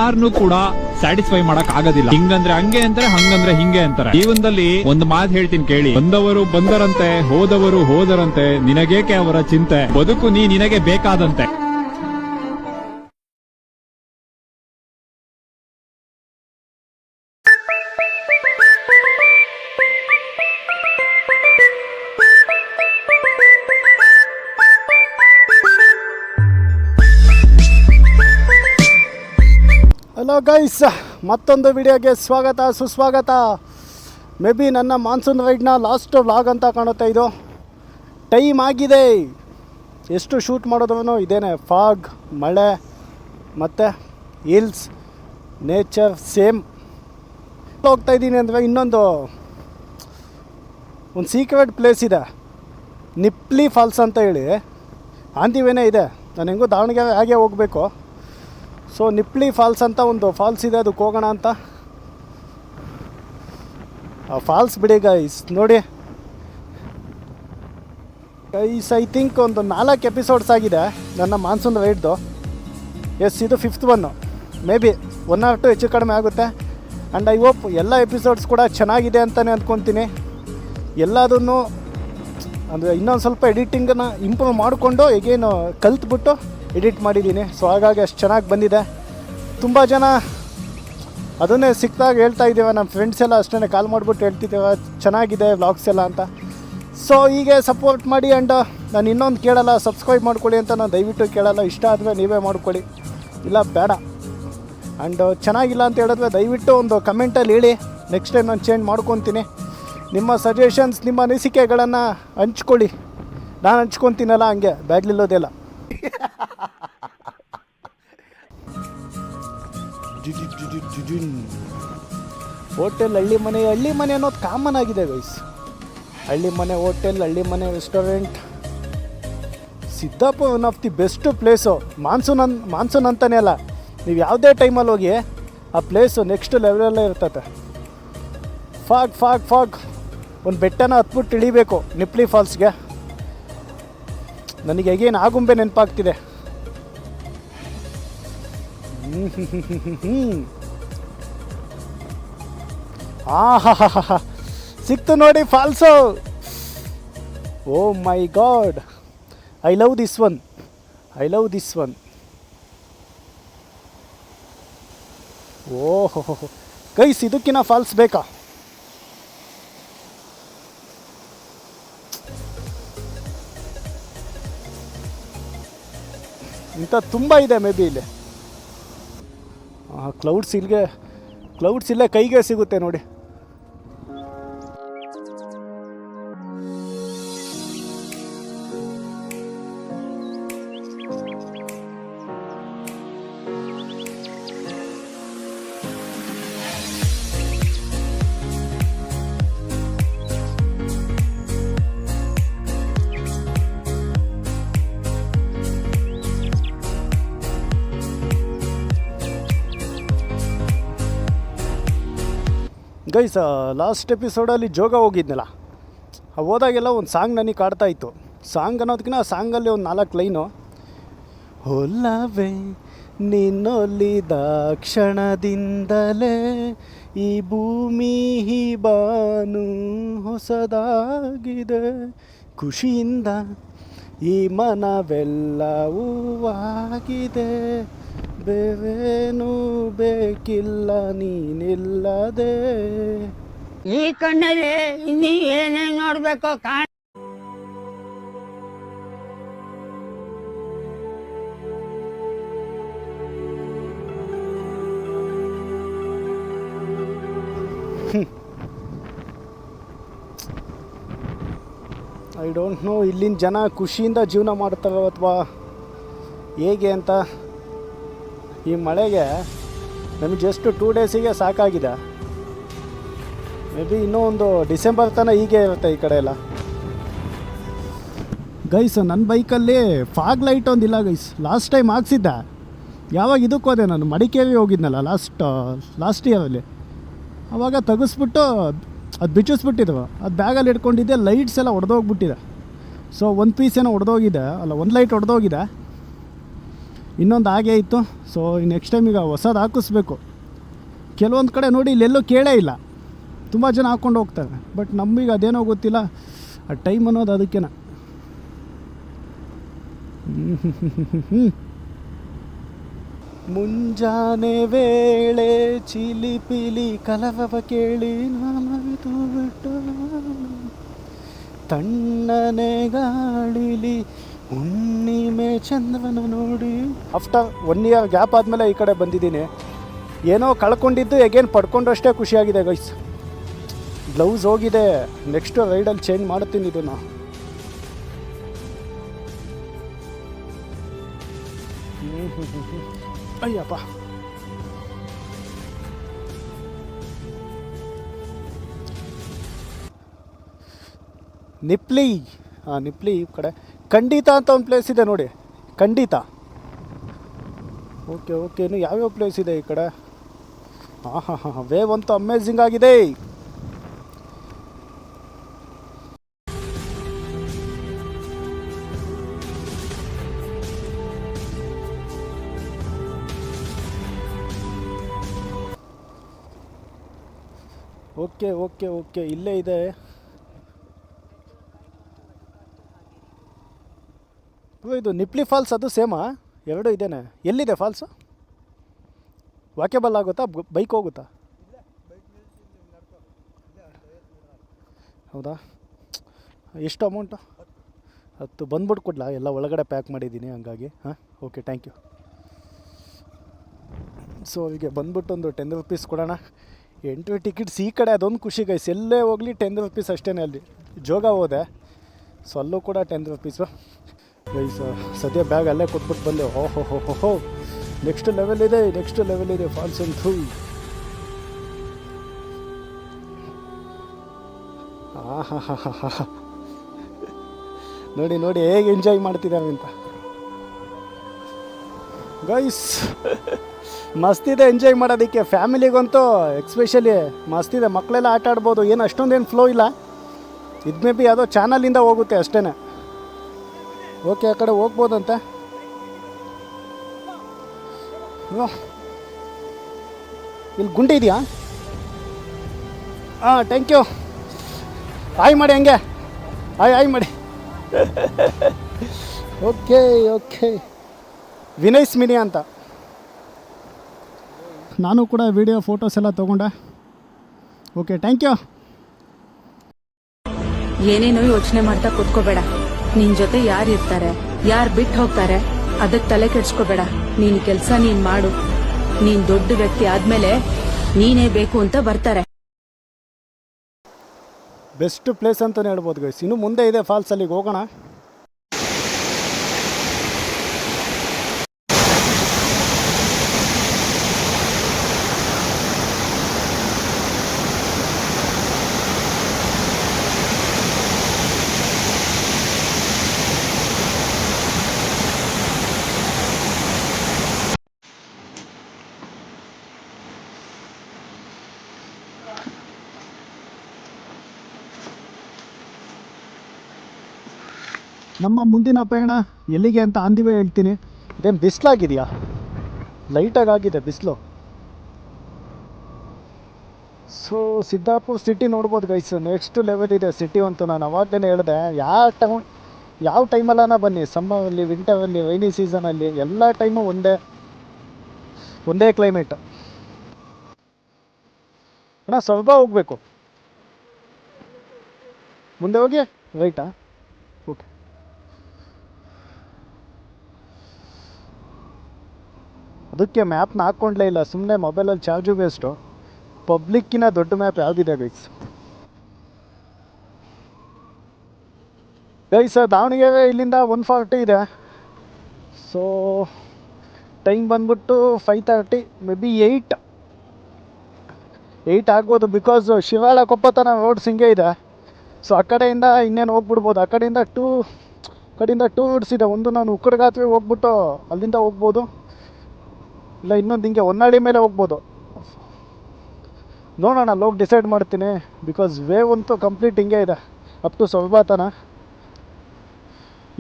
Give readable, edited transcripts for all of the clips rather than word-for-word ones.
ಯಾರನ್ನು ಕೂಡ ಸ್ಯಾಟಿಸ್ಫೈ ಮಾಡಕ್ ಆಗೋದಿಲ್ಲ. ಹಿಂಗಂದ್ರೆ ಹಂಗೆ ಅಂತಾರೆ, ಹಂಗಂದ್ರೆ ಹಿಂಗೆ ಅಂತಾರೆ. ಜೀವನದಲ್ಲಿ ಒಂದು ಮಾತು ಹೇಳ್ತೀನಿ ಕೇಳಿ, ಬಂದವರು ಬಂದರಂತೆ, ಹೋದವರು ಹೋದರಂತೆ, ನಿನಗೇಕೆ ಅವರ ಚಿಂತೆ, ಬದುಕು ನಿನಗೆ ಬೇಕಾದಂತೆ. ಹಲೋ ಗೈಸ್, ಮತ್ತೊಂದು ವಿಡಿಯೋಗೆ ಸ್ವಾಗತ ಸುಸ್ವಾಗತ. ಮೇ ಬಿ ನನ್ನ ಮಾನ್ಸೂನ್ ರೈಡ್ನ ಲಾಸ್ಟ್ ವ್ಲಾಗ್ ಅಂತ ಕಾಣುತ್ತೆ. ಇದು ಟೈಮ್ ಆಗಿದೆ. ಎಷ್ಟು ಶೂಟ್ ಮಾಡೋದ್ರೂ ಇದೇನೆ, ಫಾಗ್, ಮಳೆ ಮತ್ತು ಹಿಲ್ಸ್, ನೇಚರ್ ಸೇಮ್. ಹೋಗ್ತಾಯಿದ್ದೀನಿ ಅಂದರೆ ಇನ್ನೊಂದು ಸೀಕ್ರೆಟ್ ಪ್ಲೇಸ್ ಇದೆ, ನಿಪ್ಲಿ ಫಾಲ್ಸ್ ಅಂತ ಹೇಳಿ. ಆಂದಿವೇನೇ ಇದೆ, ನಾನು ಹೆಂಗೋ ದಾವಣಗೆರೆ ಹಾಗೆ ಹೋಗಬೇಕು. ಸೊ ನಿಪ್ಲಿ ಫಾಲ್ಸ್ ಅಂತ ಒಂದು ಫಾಲ್ಸ್ ಇದೆ, ಅದಕ್ಕೆ ಹೋಗೋಣ ಅಂತ. ಆ ಫಾಲ್ಸ್ ಬಿಡಿ ಗೈಸ್, ನೋಡಿ ಗೈಸ್, ಐ ಥಿಂಕ್ ಒಂದು 4 ಎಪಿಸೋಡ್ಸ್ ಆಗಿದೆ ನನ್ನ ಮಾನ್ಸೂನ್ ರೈಡ್ದು. ಎಸ್, ಇದು 5th one. May be 1 or 2 ಹೆಚ್ಚು ಕಡಿಮೆ ಆಗುತ್ತೆ. ಆ್ಯಂಡ್ ಐ ಹೋಪ್ ಎಲ್ಲ ಎಪಿಸೋಡ್ಸ್ ಕೂಡ ಚೆನ್ನಾಗಿದೆ ಅಂತಲೇ ಅಂದ್ಕೊತೀನಿ. ಎಲ್ಲದನ್ನು ಅಂದರೆ ಇನ್ನೊಂದು ಸ್ವಲ್ಪ ಎಡಿಟಿಂಗನ್ನು ಇಂಪ್ರೂವ್ ಮಾಡಿಕೊಂಡು ಈಗೇನು ಕಲ್ತ್ಬಿಟ್ಟು ಎಡಿಟ್ ಮಾಡಿದ್ದೀನಿ. ಸೊ ಹಾಗಾಗಿ ಅಷ್ಟು ಚೆನ್ನಾಗಿ ಬಂದಿದೆ. ತುಂಬ ಜನ ಅದನ್ನೇ ಸಿಕ್ಕಿದಾಗ ಹೇಳ್ತಾ ಇದ್ದೀವಿ, ನಮ್ಮ ಫ್ರೆಂಡ್ಸ್ ಎಲ್ಲ ಅಷ್ಟೇ ಕಾಲ್ ಮಾಡಿಬಿಟ್ಟು ಹೇಳ್ತಿದ್ದೇವೆ ಚೆನ್ನಾಗಿದೆ ವ್ಲಾಗ್ಸ್ ಎಲ್ಲ ಅಂತ. ಸೊ ಹೀಗೆ ಸಪೋರ್ಟ್ ಮಾಡಿ. ಆ್ಯಂಡ್ ನಾನು ಇನ್ನೊಂದು ಕೇಳಲ್ಲ, ಸಬ್ಸ್ಕ್ರೈಬ್ ಮಾಡ್ಕೊಳ್ಳಿ ಅಂತ ನಾನು ದಯವಿಟ್ಟು ಕೇಳಲ್ಲ. ಇಷ್ಟ ಆದರೆ ನೀವೇ ಮಾಡ್ಕೊಳ್ಳಿ, ಇಲ್ಲ ಬೇಡ. ಆ್ಯಂಡ್ ಚೆನ್ನಾಗಿಲ್ಲ ಅಂತ ಹೇಳಿದ್ರೆ ದಯವಿಟ್ಟು ಒಂದು ಕಮೆಂಟಲ್ಲಿ ಹೇಳಿ, ನೆಕ್ಸ್ಟ್ ಟೈಮ್ ನಾನು ಚೇಂಜ್ ಮಾಡ್ಕೊತೀನಿ. ನಿಮ್ಮ ಸಜೆಷನ್ಸ್, ನಿಮ್ಮ ಅನಿಸಿಕೆಗಳನ್ನು ಹಂಚ್ಕೊಳ್ಳಿ. ನಾನು ಹಂಚ್ಕೊತೀನಲ್ಲ, ಹಂಗೆ ಬ್ಯಾಗ್ಲಿಲ್ಲೋದೆಲ್ಲ. ಹೋಟೆಲ್, ಹಳ್ಳಿ ಮನೆ ಅನ್ನೋದು ಕಾಮನ್ ಆಗಿದೆ ಗೈಸ್. ಹಳ್ಳಿ ಮನೆ ಹೋಟೆಲ್, ಹಳ್ಳಿ ಮನೆ restaurant. Siddapura one of the best place. Monsoon ಅಂತಲೇ ಅಲ್ಲ, ನೀವು ಯಾವುದೇ ಟೈಮಲ್ಲಿ ಹೋಗಿ ಆ ಪ್ಲೇಸು ನೆಕ್ಸ್ಟ್ ಲೆವೆಲಲ್ಲೇ ಇರ್ತದೆ. ಫಾಗ್ ಒಂದು ಬೆಟ್ಟನ ಹತ್ಬಿಟ್ಟು ಇಳಿಬೇಕು ನಿಪ್ಲಿ ಫಾಲ್ಸ್ಗೆ. ನನಗೆ ಹೇಗೇನು ಆಗುಂಬೆ ನೆನಪಾಗ್ತಿದೆ. ಸಿಕ್ತು ನೋಡಿ falls. Oh my God, I love this one. ಓಹೋ ಗೈಸ್, ಇದಕ್ಕಿನ್ನ ಫಾಲ್ಸ್ ಬೇಕಾ? ಇಂಥ ತುಂಬ ಇದೆ ಮೇ ಬಿ ಇಲ್ಲಿ. ಕ್ಲೌಡ್ಸ್ ಇಲ್ಲೇ ಕೈಗೆ ಸಿಗುತ್ತೆ ನೋಡಿ. ಗೈಸ್, ಲಾಸ್ಟ್ ಎಪಿಸೋಡಲ್ಲಿ ಜೋಗ ಹೋಗಿದ್ನಲ್ಲ, ಹೋದಾಗೆಲ್ಲ ಒಂದು ಸಾಂಗ್ ನನಗೆ ಕಾಡ್ತಾ ಇತ್ತು. ಸಾಂಗ್ ಅನ್ನೋದಕ್ಕಿಂತ ಆ ಸಾಂಗಲ್ಲಿ ಒಂದು 4 ಲೈನು. ಹೊಲ್ಲವೇ ನಿನ್ನೊಲಿದ ಕ್ಷಣದಿಂದಲೇ ಈ ಭೂಮಿ ಬಾನು ಹೊಸದಾಗಿದೆ, ಖುಷಿಯಿಂದ ಈ ಮನವೆಲ್ಲವೂ ಆಗಿದೆ, ಬೇವೇನು ಬೇಕಿಲ್ಲ ನೀನಿಲ್ಲದೆ. ಈ ಕಣ್ಣಲ್ಲಿ ಇನ್ನೀ ಏನೇನು ನೋಡ್ಬೇಕು ಐ ಡೋಂಟ್ ನೋ ಇಲ್ಲಿನ ಜನ ಖುಷಿಯಿಂದ ಜೀವನ ಮಾಡ್ತಾರೋ ಅಥವಾ ಹೇಗೆ ಅಂತ. ಈ ಮಳೆಗೆ ನಮಗೆ ಜಸ್ಟ್ 2 ಡೇಸಿಗೆ ಸಾಕಾಗಿದೆ. ಮೇ ಬಿ ಇನ್ನೂ ಒಂದು ಡಿಸೆಂಬರ್ ತನಕ ಹೀಗೆ ಇರುತ್ತೆ ಈ ಕಡೆ ಎಲ್ಲ. ಗೈಸ್, ನನ್ನ ಬೈಕಲ್ಲಿ ಫಾಗ್ ಲೈಟ್ ಒಂದಿಲ್ಲ ಗೈಸ್. ಲಾಸ್ಟ್ ಟೈಮ್ ಹಾಕ್ಸಿದ್ದೆ. ಯಾವಾಗ ಇದಕ್ಕೆ ಹೋದೆ ನಾನು, ಮಡಿಕೇರಿ ಹೋಗಿದ್ನಲ್ಲ ಲಾಸ್ಟ್ ಇಯರಲ್ಲಿ. ಆವಾಗ ತೆಗೆಸ್ಬಿಟ್ಟು ಅದು ಬಿಚ್ಚಿಸ್ಬಿಟ್ಟಿದ್ವು. ಅದು ಬ್ಯಾಗಲ್ಲಿ ಇಟ್ಕೊಂಡಿದ್ದೆ, ಲೈಟ್ಸ್ ಎಲ್ಲ ಒಡೆದೋಗ್ಬಿಟ್ಟಿದೆ. ಸೊ 1 ಪೀಸ್ ಏನೋ ಒಡೆದೋಗಿದೆ, ಅಲ್ಲ 1 ಲೈಟ್ ಒಡೆದೋಗಿದೆ. ಇನ್ನೊಂದು ಹಾಗೆ ಇತ್ತು. ಸೊ ನೆಕ್ಸ್ಟ್ ಟೈಮ್ ಈಗ ಹೊಸದು ಹಾಕಿಸ್ಬೇಕು. ಕೆಲವೊಂದು ಕಡೆ ನೋಡಿ ಇಲ್ಲೆಲ್ಲೂ ಕೇಳೇ ಇಲ್ಲ, ತುಂಬ ಜನ ಹಾಕ್ಕೊಂಡು ಹೋಗ್ತಾರೆ. ಬಟ್ ನಮಗೆ ಅದೇನೋ ಗೊತ್ತಿಲ್ಲ, ಆ ಟೈಮ್ ಅನ್ನೋದು ಅದಕ್ಕೇನ. ಮುಂಜಾನೆ ವೇಳೆ ಚಿಲಿಪಿಲಿ ಕಲರವ ಕೇಳಿ ನಾಮವಿತು ಬಿಟ್ಟು ತಣ್ಣನೆ ಗಾಳಿಲಿ ಹುಣ್ಣಿಮೆ ಚಂದ್ರನ ನೋಡಿ. ಆಫ್ಟರ್ 1 ಇಯರ್ ಗ್ಯಾಪ್ ಆದಮೇಲೆ ಈ ಕಡೆ ಬಂದಿದ್ದೀನಿ. ಏನೋ ಕಳ್ಕೊಂಡಿದ್ದು ಎಗೇನ್ ಪಡ್ಕೊಂಡು ಅಷ್ಟೇ ಖುಷಿಯಾಗಿದೆ ಗೈಸ್. ಗ್ಲೌಸ್ ಹೋಗಿದೆ, ನೆಕ್ಸ್ಟ್ ರೈಡಲ್ಲಿ ಚೇಂಜ್ ಮಾಡ್ತೀನಿ ಇದನ್ನು. ಅಯ್ಯಪ್ಪ, ನಿಪ್ಲಿ. ನಿಪ್ಲಿ ಈ ಕಡೆ ಖಂಡಿತ ಅಂತ ಒಂದು ಪ್ಲೇಸ್ ಇದೆ ನೋಡಿ, ಖಂಡಿತ. ಓಕೆ ಓಕೆ, ಇನ್ನು ಯಾವ್ಯಾವ ಪ್ಲೇಸ್ ಇದೆ ಈ ಕಡೆ? ಹಾಂ, ವೇವ್ ಅಂತೂ ಅಮೇಝಿಂಗ್ ಆಗಿದೆ. ಓಕೆ ಓಕೆ ಓಕೆ, ಇಲ್ಲೇ ಇದೆ. ಇದು ನಿಪ್ಲಿ ಫಾಲ್ಸ್ ಅದು ಸೇಮಾ? ಎರಡು ಇದೇನೆ. ಎಲ್ಲಿದೆ ಫಾಲ್ಸು? ವಾಕ್ಯಬಲ್ ಆಗುತ್ತಾ? ಬೈಕ್ ಹೋಗುತ್ತಾ? ಹೌದಾ? ಎಷ್ಟು ಅಮೌಂಟು? 10 ಬಂದ್ಬಿಟ್ಟು ಕೊಡ್ಲಾ? ಎಲ್ಲ ಒಳಗಡೆ ಪ್ಯಾಕ್ ಮಾಡಿದ್ದೀನಿ ಹಂಗಾಗಿ. ಹಾಂ, ಓಕೆ, ಥ್ಯಾಂಕ್ ಯು. ಸೊ ಹೀಗೆ ಬಂದ್ಬಿಟ್ಟು ಒಂದು 10 ರೂಪೀಸ್ ಕೊಡೋಣ. ಎಂಟ್ರಿ ಟಿಕೆಟ್ಸ್ ಈ ಕಡೆ ಅದೊಂದು ಖುಷಿ ಗೈಸ್. ಎಲ್ಲೇ ಹೋಗಲಿ 10 ರೂಪೀಸ್ ಅಷ್ಟೇ. ಅಲ್ಲಿ ಜೋಗ ಹೋದೆ, ಸೊ ಅಲ್ಲೂ ಕೂಡ 10 ರೂಪೀಸು ಗೈಸ್. ಸದ್ಯ ಬ್ಯಾಗ್ ಅಲ್ಲೇ ಕೊಟ್ಬಿಟ್ಟು ಬಂದೆ. ಓಹೋ ಹೋ ಹೋ ಹೋ, ನೆಕ್ಸ್ಟ್ ಲೆವೆಲ್ ಇದೆ, ನೆಕ್ಸ್ಟ್ ಲೆವೆಲ್ ಇದೆ ಫಾಲ್ಸ್ ಅಂತೂ. ನೋಡಿ ನೋಡಿ ಹೇಗೆ ಎಂಜಾಯ್ ಮಾಡ್ತಿದ್ದಾವೆ ಅಂತ ಗೈಸ್. ಮಸ್ತಿದೆ ಎಂಜಾಯ್ ಮಾಡೋದಕ್ಕೆ. ಫ್ಯಾಮಿಲಿಗಂತೂ ಎಕ್ಸ್ಪೆಷಲಿ ಮಸ್ತಿದೆ. ಮಕ್ಕಳೆಲ್ಲ ಆಟ ಆಡ್ಬೋದು. ಏನು ಅಷ್ಟೊಂದೇನು ಫ್ಲೋ ಇಲ್ಲ. ಇದು ಮೇ ಬಿ ಯಾವುದೋ ಚಾನಲಿಂದ ಹೋಗುತ್ತೆ ಅಷ್ಟೇ. ಓಕೆ, ಆ ಕಡೆ ಹೋಗ್ಬೋದಂತೆ. ಇಲ್ಲಿ ಗುಂಡಿ ಇದೆಯಾ? ಹಾಂ, ಥ್ಯಾಂಕ್ ಯು. ಹಾಯ್ ಮಾಡಿ ಹಂಗೆ, ಹಾಯ್ ಮಾಡಿ. ಓಕೆ ಓಕೆ, ವಿನಯ್ಸ್ ಮಿನಿ ಅಂತ. ನಾನು ಕೂಡ ವಿಡಿಯೋ ಫೋಟೋಸ್ ಎಲ್ಲ ತೊಗೊಂಡೆ. Okay, thank you. ಏನೇನೋ ಯೋಚನೆ ಮಾಡ್ತಾ ಕೂತ್ಕೋಬೇಡ. ನಿನ್ ಜೊತೆ ಯಾರು ಇರ್ತಾರೆ, ಯಾರು ಬಿಟ್ಟು ಹೋಗ್ತಾರೆ ಅದಕ್ಕೆ ತಲೆ ಕೆಡ್ಸ್ಕೋಬೇಡ. ನೀನ್ ಕೆಲ್ಸ ನೀನ್ ಮಾಡು. ನೀನ್ ದೊಡ್ಡ ವ್ಯಕ್ತಿ ಆದ್ಮೇಲೆ ನೀನೇ ಬೇಕು ಅಂತ ಬರ್ತಾರೆ. ಬೆಸ್ಟ್ ಪ್ಲೇಸ್ ಅಂತಲೇ ಹೇಳ್ಬೋದು ಗೈಸ್. ಇನ್ನು ಮುಂದೆ ಇದೆ ಫಾಲ್ಸ್, ಅಲ್ಲಿಗೆ ಹೋಗೋಣ. ನಮ್ಮ ಮುಂದಿನ ಪಯಣ ಎಲ್ಲಿಗೆ ಅಂತ ಅಂದಿವೇ ಹೇಳ್ತೀನಿ. ಇದೇನು ಬಿಸಿಲಾಗಿದೆಯಾ? ಲೈಟಾಗಿ ಆಗಿದೆ ಬಿಸಿಲು. ಸೊ ಸಿದ್ದಾಪುರ ಸಿಟಿ ನೋಡ್ಬೋದು ಗೈಸ್. ನೆಕ್ಸ್ಟ್ ಲೆವೆಲ್ ಇದೆ ಸಿಟಿ ಅಂತೂ. ನಾನು ಅವಾಗಲೇ ಹೇಳಿದೆ, ಯಾವ ಟೈಮಲ್ಲ ಬನ್ನಿ, ಸಮ್ಮರಲ್ಲಿ, ವಿಂಟರಲ್ಲಿ, ರೈನಿ ಸೀಸನಲ್ಲಿ, ಎಲ್ಲ ಟೈಮು ಒಂದೇ ಕ್ಲೈಮೇಟ್. ಅಣ್ಣ ಸ್ವಲ್ಪ ಹೋಗಬೇಕು, ಮುಂದೆ ಹೋಗಿ ರೈಟಾ? ಓಕೆ. ಅದಕ್ಕೆ ಮ್ಯಾಪ್ನ ಹಾಕ್ಕೊಂಡ್ಲೇ ಇಲ್ಲ, ಸುಮ್ಮನೆ ಮೊಬೈಲಲ್ಲಿ ಚಾರ್ಜು ವೇಸ್ಟು. ಪಬ್ಲಿಕ್ಕಿನ ದೊಡ್ಡ ಮ್ಯಾಪ್ ಯಾವುದಿದೆ ಗೈಸ್? ದಾವಣಗೆರೆ ಇಲ್ಲಿಂದ 140 ಇದೆ. ಸೊ ಟೈಮ್ ಬಂದ್ಬಿಟ್ಟು 5:30, ಮೇ ಬಿ 8 ಆಗ್ಬೋದು. ಬಿಕಾಸ್ ಶಿರಾಳ ಕೊಪ್ಪ ತನಕ ರೋಡ್ಸ್ ಹಿಂಗೆ ಇದೆ. ಸೊ ಆ ಕಡೆಯಿಂದ ಇನ್ನೇನು ಹೋಗ್ಬಿಡ್ಬೋದು. ಆ ಕಡೆಯಿಂದ ಟೂ ರೋಡ್ಸ್ ಇದೆ. ಒಂದು ನಾನು ಉಕ್ಕಡಗಾತ್ರೆ ಹೋಗ್ಬಿಟ್ಟು ಅಲ್ಲಿಂದ ಹೋಗ್ಬೋದು, ಇಲ್ಲ ಇನ್ನೊಂದು ಹಿಂಗೆ ಹೊನ್ನಾಳಿ ಮೇಲೆ ಹೋಗ್ಬೋದು. ನೋಡೋಣ, ಹೋಗಿ ಡಿಸೈಡ್ ಮಾಡ್ತೀನಿ. ಬಿಕಾಸ್ ವೇವ್ ಅಂತೂ ಕಂಪ್ಲೀಟ್ ಹಿಂಗೆ ಇದೆ ಅಪ್ ಟು ಸೊರಬ ತನಕ.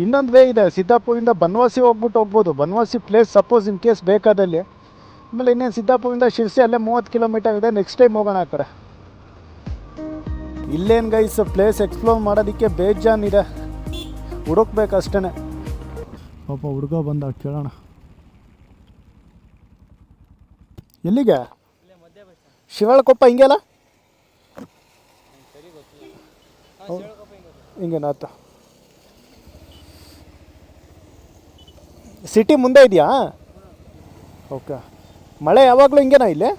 ಇನ್ನೊಂದು ವೇ ಇದೆ, ಸಿದ್ದಾಪುರದಿಂದ ಬನವಾಸಿ ಹೋಗ್ಬೋದು. Banavasi place suppose in case ಬೇಕಾದಲ್ಲಿ. ಆಮೇಲೆ ಇನ್ನೇನು ಸಿದ್ದಾಪುರದಿಂದ ಶಿರ್ಸಿ ಅಲ್ಲೇ 30 ಕಿಲೋಮೀಟರ್ ಇದೆ. ನೆಕ್ಸ್ಟ್ ಟೈಮ್ ಹೋಗೋಣ ಆ ಕಡೆ. ಇಲ್ಲೇನು ಗೈಸ್ ಪ್ಲೇಸ್ ಎಕ್ಸ್ಪ್ಲೋರ್ ಮಾಡೋದಕ್ಕೆ ಬೇಜಾನಿದೆ, ಹುಡುಕ್ಬೇಕಷ್ಟೇ. ಪಾಪ ಹುಡುಗ ಬಂದ, ಕೇಳೋಣ. ಎಲ್ಲಿಗೆ? ಶಿವಳಕೊಪ್ಪ ಹಿಂಗೆಲ್ಲ ಹಿಂಗೇನಾತ? ಸಿಟಿ ಮುಂದೆ ಇದೆಯಾ? ಓಕೆ. ಮಳೆ ಯಾವಾಗಲೂ ಹಿಂಗೇನಾ ಇಲ್ಲಿ?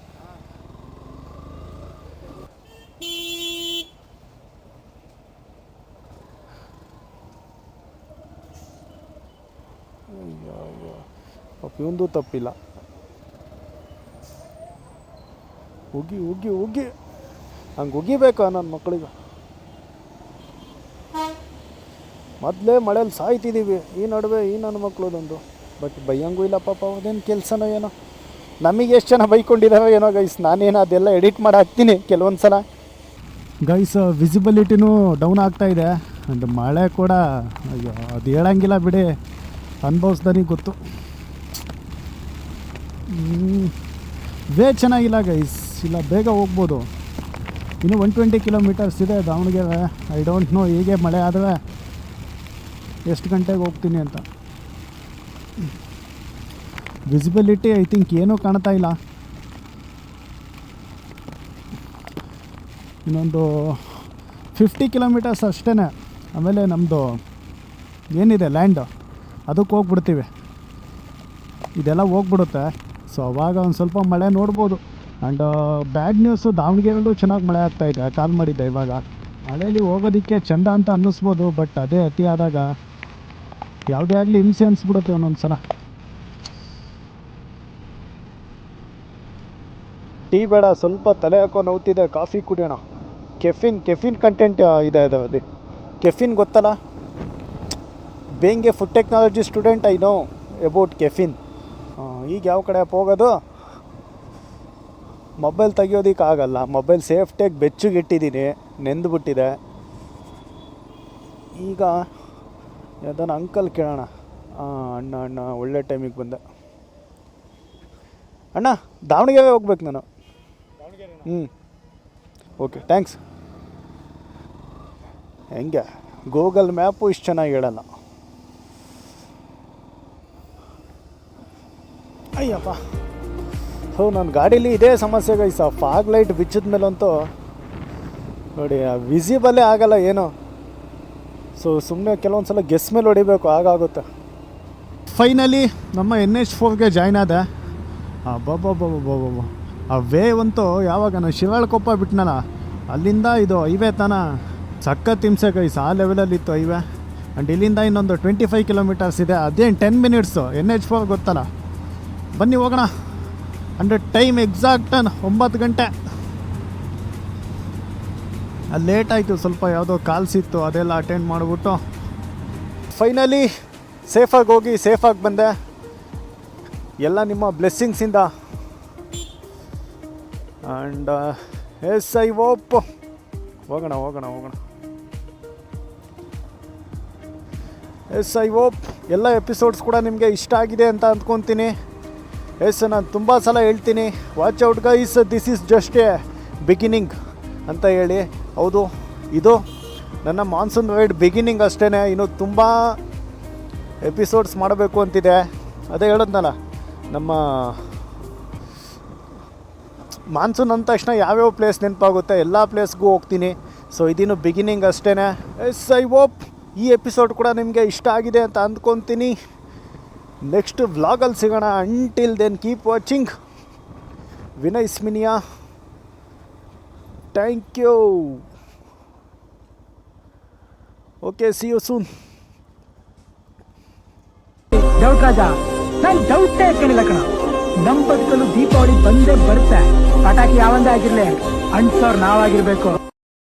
ಇವಂದು ತಪ್ಪಿಲ್ಲ. ಉಗಿ ಹಂಗೆ ಉಗಿಬೇಕು ನನ್ನ ಮಕ್ಕಳಿಗೆ. ಮೊದಲೇ ಮಳೇಲಿ ಸಾಯ್ತಿದ್ದೀವಿ, ಈ ನಡುವೆ ಈ ನನ್ನ ಮಕ್ಕಳದೊಂದು. ಬಟ್ ಬೈಯಂಗೂ ಇಲ್ಲ ಪಾಪ, ಅದೇನು ಕೆಲಸನೋ ಏನೋ. ನಮಗೆ ಎಷ್ಟು ಜನ ಬೈಕೊಂಡಿದ್ದಾವೆ ಏನೋ ಗೈಸ್. ನಾನೇನು ಅದೆಲ್ಲ ಎಡಿಟ್ ಮಾಡಿ ಹಾಕ್ತೀನಿ ಕೆಲವೊಂದು ಸಲ. ಗೈಸ್ ವಿಸಿಬಿಲಿಟಿನೂ ಡೌನ್ ಆಗ್ತಾಯಿದೆ. ಆ್ಯಂಡ್ ಮಳೆ ಕೂಡ ಅಯ್ಯೋ ಅದು ಹೇಳಂಗಿಲ್ಲ ಬಿಡಿ, ಅನುಭವಿಸ್ದನಿಗೆ ಗೊತ್ತು. ವೇ ಚೆನ್ನಾಗಿಲ್ಲ ಗೈಸ್, ಇಲ್ಲ ಬೇಗ ಹೋಗ್ಬೋದು. ಇನ್ನು 120 ಕಿಲೋಮೀಟರ್ಸ್ ಇದೆ ದಾವಣಗೆರೆ. ಐ ಡೋಂಟ್ ನೋ ಹೀಗೆ ಮಳೆ ಆದರೆ ಎಷ್ಟು ಗಂಟೆಗೆ ಹೋಗ್ತೀನಿ ಅಂತ. ವಿಸಿಬಿಲಿಟಿ ಐ ಥಿಂಕ್ ಏನೂ ಕಾಣ್ತಾ ಇಲ್ಲ. ಇನ್ನೊಂದು 50 ಕಿಲೋಮೀಟರ್ಸ್ ಅಷ್ಟೇ, ಆಮೇಲೆ ನಮ್ಮದು ಏನಿದೆ ಲ್ಯಾಂಡು ಅದಕ್ಕೆ ಹೋಗ್ಬಿಡ್ತೀವಿ. ಇದೆಲ್ಲ ಹೋಗ್ಬಿಡುತ್ತೆ. ಸೊ ಅವಾಗ ಒಂದು ಸ್ವಲ್ಪ ಮಳೆ ನೋಡ್ಬೋದು. ಆ್ಯಂಡ್ ಬ್ಯಾಡ್ ನ್ಯೂಸು, ದಾವಣಗೆರೆಯಲ್ಲೂ ಚೆನ್ನಾಗಿ ಮಳೆ ಆಗ್ತಾಯಿದೆ. ಕಾಲ್ ಮಾಡಿದ್ದೆ ಇವಾಗ. ಮಳೆಯಲ್ಲಿ ಹೋಗೋದಕ್ಕೆ ಚೆಂದ ಅಂತ ಅನ್ನಿಸ್ಬೋದು, ಬಟ್ ಅದೇ ಅತಿ ಆದಾಗ ಯಾವುದೇ ಆಗಲಿ ಹಿಂಸೆ ಅನಿಸ್ಬಿಡುತ್ತೆ ಒಂದೊಂದು ಸಲ. ಟೀ ಬೇಡ, ಸ್ವಲ್ಪ ತಲೆ ಹಾಕೋ ನೋವ್ತಿದೆ, ಕಾಫಿ ಕುಡಿಯೋಣ. ಕೆಫಿನ್ ಕಂಟೆಂಟ್ ಇದೆ ಅದು. ಕೆಫಿನ್ ಗೊತ್ತಲ್ಲ? ಬೇಂಗೆ food technology student, I know about caffeine. ಈಗ ಯಾವ ಕಡೆ ಹೋಗೋದು? ಮೊಬೈಲ್ ತೆಗಿಯೋದಕ್ಕಾಗಲ್ಲ. ಮೊಬೈಲ್ ಸೇಫ್ಟಿಯಾಗಿ ಬೆಚ್ಚಗಿಟ್ಟಿದ್ದೀನಿ, ನೆಂದುಬಿಟ್ಟಿದೆ. ಈಗ ಯಾವ್ದಾನ ಅಂಕಲ್ ಕೇಳೋಣ. ಅಣ್ಣ ಒಳ್ಳೆ ಟೈಮಿಗೆ ಬಂದೆ. ಅಣ್ಣ ದಾವಣಗೆರೆ ಹೋಗ್ಬೇಕು ನಾನು. Okay thanks. ಹೆಂಗೆ ಗೂಗಲ್ ಮ್ಯಾಪು ಇಷ್ಟು ಚೆನ್ನಾಗಿ ಹೇಳಲ್ಲ. ಅಯ್ಯಪ್ಪ. ನನ್ನ ಗಾಡೀಲಿ ಇದೇ ಸಮಸ್ಯೆ ಗೈಸ್. ಫಾಗ್ ಲೈಟ್ ಬಿಚ್ಚಿದ ಮೇಲಂತೂ ನೋಡಿ ವಿಸಿಬಲೇ ಆಗಲ್ಲ ಏನು. ಸೊ ಸುಮ್ಮನೆ ಕೆಲವೊಂದು ಸಲ ಗೆಸ್ ಮೇಲೆ ಹೊಡಿಬೇಕು, ಆಗುತ್ತೆ. ಫೈನಲಿ ನಮ್ಮ NH4ಗೆ ಜಾಯ್ನ್ ಆದೆ. ಆ ವೇವ್ ಅಂತೂ ಯಾವಾಗ ನಾನು ಶಿವಳಕೊಪ್ಪ ಬಿಟ್ಟನಲ್ಲ ಅಲ್ಲಿಂದ ಇದು ಹೈವೇ ತಾನ ಸಖತ್ ಹಿಂಸೆ ಗೈಸ್. ಆ ಲೆವೆಲಲ್ಲಿತ್ತು ಹೈವೇ. ಆ್ಯಂಡ್ ಇಲ್ಲಿಂದ ಇನ್ನೊಂದು 25 ಕಿಲೋಮೀಟರ್ಸ್ ಇದೆ. ಅದೇನು 10 ಮಿನಿಟ್ಸು. NH4 ಗೊತ್ತಲ್ಲ. ಬನ್ನಿ ಹೋಗೋಣ. ಅಂದರೆ ಟೈಮ್ ಎಕ್ಸಾಕ್ಟ್ 9 ಗಂಟೆ. ಅಲ್ಲಿ ಲೇಟ್ ಆಯಿತು ಸ್ವಲ್ಪ, ಯಾವುದೋ ಕಾಲ್ಸ್ ಇತ್ತು, ಅದೆಲ್ಲ ಅಟೆಂಡ್ ಮಾಡಿಬಿಟ್ಟು ಫೈನಲಿ ಸೇಫಾಗಿ ಹೋಗಿ ಸೇಫಾಗಿ ಬಂದೆ. ಎಲ್ಲ ನಿಮ್ಮ ಬ್ಲೆಸ್ಸಿಂಗ್ಸಿಂದ. ಆ್ಯಂಡ್ ಎಸ್ ಐ ಹೋಪ್ ಹೋಗೋಣ. ಎಸ್ ಐ ಹೋಪ್ ಎಲ್ಲ ಎಪಿಸೋಡ್ಸ್ ಕೂಡ ನಿಮಗೆ ಇಷ್ಟ ಆಗಿದೆ ಅಂತ ಅಂದ್ಕೊತೀನಿ. ಎಸ್ ನಾನು ತುಂಬ ಸಲ ಹೇಳ್ತೀನಿ, watch out guys, this is just A beginning ಅಂತ ಹೇಳಿ. ಹೌದು, ಇದು ನನ್ನ ಮಾನ್ಸೂನ್ ರೈಡ್ ಬಿಗಿನಿಂಗ್ ಅಷ್ಟೇ. ಇನ್ನು ತುಂಬ ಎಪಿಸೋಡ್ಸ್ ಮಾಡಬೇಕು ಅಂತಿದೆ. ಅದೇ ಹೇಳಿದ್ನಲ್ಲ, ನಮ್ಮ ಮಾನ್ಸೂನ್ ಅಂದ ತಕ್ಷಣ ಯಾವ್ಯಾವ ಪ್ಲೇಸ್ ನೆನಪಾಗುತ್ತೆ ಎಲ್ಲ ಪ್ಲೇಸ್ಗೂ ಹೋಗ್ತೀನಿ. ಸೊ ಇದಿನ್ನು ಬಿಗಿನಿಂಗ್ ಅಷ್ಟೇ. ಎಸ್ ಐ ಹೋಪ್ ಈ ಎಪಿಸೋಡ್ ಕೂಡ ನಿಮಗೆ ಇಷ್ಟ ಆಗಿದೆ ಅಂತ ಅಂದ್ಕೊತೀನಿ. ನೆಕ್ಸ್ಟ್ ವ್ಲಾಗಲ್ಲಿ ಸಿಗೋಣ. Until then keep watching. Vinay ಸ್ಮಿನಿಯಾ. Thank you. Okay, see you soon. Doubt Raja, ನಾನು ಡೌಟೇ ಹಾಕೊಂಡಿಲ್ಲ ಕಣ. ನಮ್ಮ ಬದುಕಲು ದೀಪಾವಳಿ ಬಂದೇ ಬರುತ್ತೆ. ಪಟಾಕಿ ಯಾವಂದೇ ಆಗಿರ್ಲಿ, ಅಂಟ್ಸೋರ್ ನಾವಾಗಿರ್ಬೇಕು.